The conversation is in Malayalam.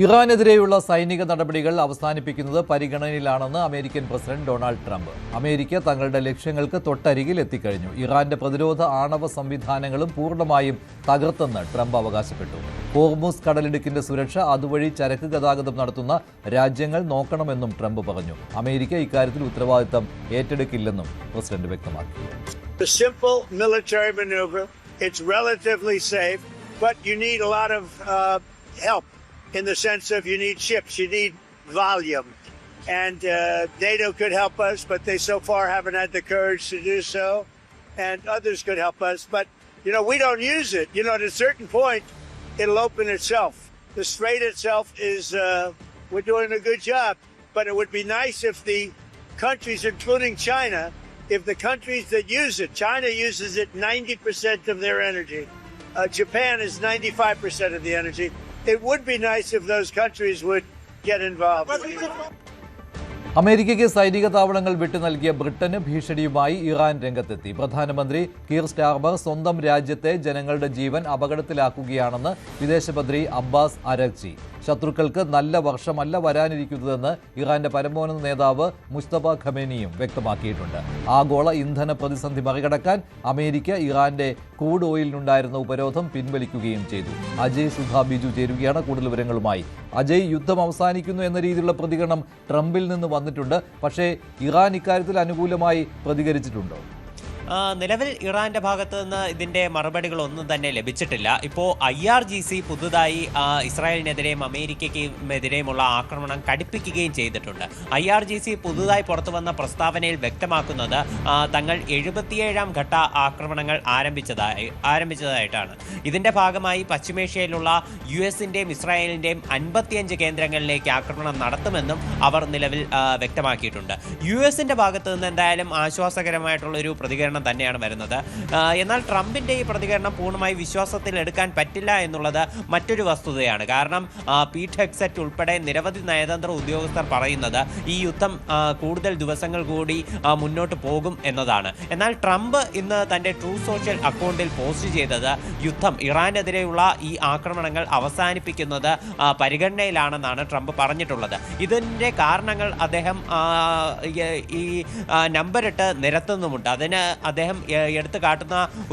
ഇറാനെതിരെയുള്ള സൈനിക നടപടികൾ അവസാനിപ്പിക്കുന്നത് പരിഗണനയിലാണെന്ന് American president Donald Trump. America തങ്ങളുടെ ലക്ഷ്യങ്ങൾക്ക് തൊട്ടരികിൽ എത്തിക്കഴിഞ്ഞു. ഇറാന്റെ പ്രതിരോധ ആണവ സംവിധാനങ്ങളും പൂർണ്ണമായും തകർത്തെന്ന് ട്രംപ് അവകാശപ്പെട്ടു. ഹോർമുസ് കടലിടുക്കിന്റെ സുരക്ഷ, അതുവഴി ചരക്ക് ഗതാഗതം നടത്തുന്ന രാജ്യങ്ങൾ നോക്കണമെന്നും ട്രംപ് പറഞ്ഞു. അമേരിക്ക ഇക്കാര്യത്തിൽ ഉത്തരവാദിത്തം ഏറ്റെടുക്കില്ലെന്നും പ്രസിഡന്റ് വ്യക്തമാക്കി. In the sense of you need ships, you need volume. And NATO could help us, but they so far haven't had the courage to do so. And others could help us. But, we don't use it. At a certain point, it'll open itself. The strait itself is, we're doing a good job. But it would be nice if the countries, including China, if the countries that use it, China uses it 90% of their energy. Japan is 95% of the energy. It would be nice if those countries would get involved. അമേരിക്കയ്ക്ക് സൈനിക താവളങ്ങൾ വിട്ടു നൽകിയ ബ്രിട്ടന് ഭീഷണിയുമായി ഇറാൻ രംഗത്തെത്തി. പ്രധാനമന്ത്രി കീർ സ്റ്റാർമർ സ്വന്തം രാജ്യത്തെ ജനങ്ങളുടെ ജീവൻ അപകടത്തിലാക്കുകയാണെന്ന് വിദേശമന്ത്രി അബ്ബാസ് അരഗ്ചി. ശത്രുക്കൾക്ക് നല്ല വർഷമല്ല വരാനിരിക്കുന്നതെന്ന് ഇറാന്റെ പരമോന്നത നേതാവ് മുസ്തഫ ഖമേനിയും വ്യക്തമാക്കിയിട്ടുണ്ട്. ആഗോള ഇന്ധന പ്രതിസന്ധി മറികടക്കാൻ അമേരിക്ക ഇറാന്റെ ക്രൂഡ് ഓയിലിനുണ്ടായിരുന്ന ഉപരോധം പിൻവലിക്കുകയും ചെയ്തു. അജയ് സുധാ ബിജു ചേരുകയാണ് കൂടുതൽ വിവരങ്ങളുമായി. അജയ്, യുദ്ധം അവസാനിക്കുന്നു എന്ന രീതിയിലുള്ള പ്രതികരണം ട്രംപിൽ നിന്ന് വന്നിട്ടുണ്ട്. പക്ഷേ ഇറാൻ ഇക്കാര്യത്തിൽ അനുകൂലമായി പ്രതികരിച്ചിട്ടുണ്ടോ? നിലവിൽ ഇറാന്റെ ഭാഗത്ത് നിന്ന് ഇതിന്റെ മറുപടികളൊന്നും തന്നെ ലഭിച്ചിട്ടില്ല. ഇപ്പോൾ IRGC പുതുതായി ഇസ്രായേലിനെതിരെയും അമേരിക്കയ്ക്കെതിരെയുമുള്ള ആക്രമണം കടുപ്പിക്കുകയും ചെയ്തിട്ടുണ്ട്. IRGC പുതുതായി പുറത്തു വന്ന പ്രസ്താവനയിൽ വ്യക്തമാക്കുന്നത് തങ്ങൾ 77ാം ഘട്ട ആക്രമണങ്ങൾ ആരംഭിച്ചതായിട്ടാണ്. ഇതിന്റെ ഭാഗമായി പശ്ചിമേഷ്യയിലുള്ള US-ന്റെയും ഇസ്രായേലിന്റെയും 55 കേന്ദ്രങ്ങളിലേക്ക് ആക്രമണം നടത്തുമെന്നും അവർ നിലവിൽ വ്യക്തമാക്കിയിട്ടുണ്ട്. US-ന്റെ ഭാഗത്ത് നിന്ന് എന്തായാലും ആശ്വാസകരമായിട്ടുള്ള ഒരു പ്രതികരണം തന്നെയാണ് വരുന്നത്. എന്നാൽ ട്രംപിന്റെ ഈ പ്രതികരണം പൂർണ്ണമായി വിശ്വാസത്തിൽ എടുക്കാൻ പറ്റില്ല എന്നുള്ളത് മറ്റൊരു വസ്തുതയാണ്. കാരണം പീറ്റ് ഹെഗ്സെറ്റ് ഉൾപ്പെടെ നിരവധി നയതന്ത്ര ഉദ്യോഗസ്ഥർ പറയുന്നത് ഈ യുദ്ധം കൂടുതൽ ദിവസങ്ങൾ കൂടി മുന്നോട്ട് പോകും എന്നതാണ്. എന്നാൽ ട്രംപ് ഇന്ന് തന്റെ ട്രൂ സോഷ്യൽ അക്കൗണ്ടിൽ പോസ്റ്റ് ചെയ്തത് യുദ്ധം, ഇറാനെതിരെയുള്ള ഈ ആക്രമണങ്ങൾ അവസാനിപ്പിക്കുന്നത് പരിഗണനയിലാണെന്നാണ് ട്രംപ് പറഞ്ഞിട്ടുള്ളത്. ഇതിന്റെ കാരണങ്ങൾ അദ്ദേഹം ഈ നമ്പറിട്ട് നിരത്തുന്നുമുണ്ട്. അതിന് അദ്ദേഹം എടുത്തു കാട്ടുന്ന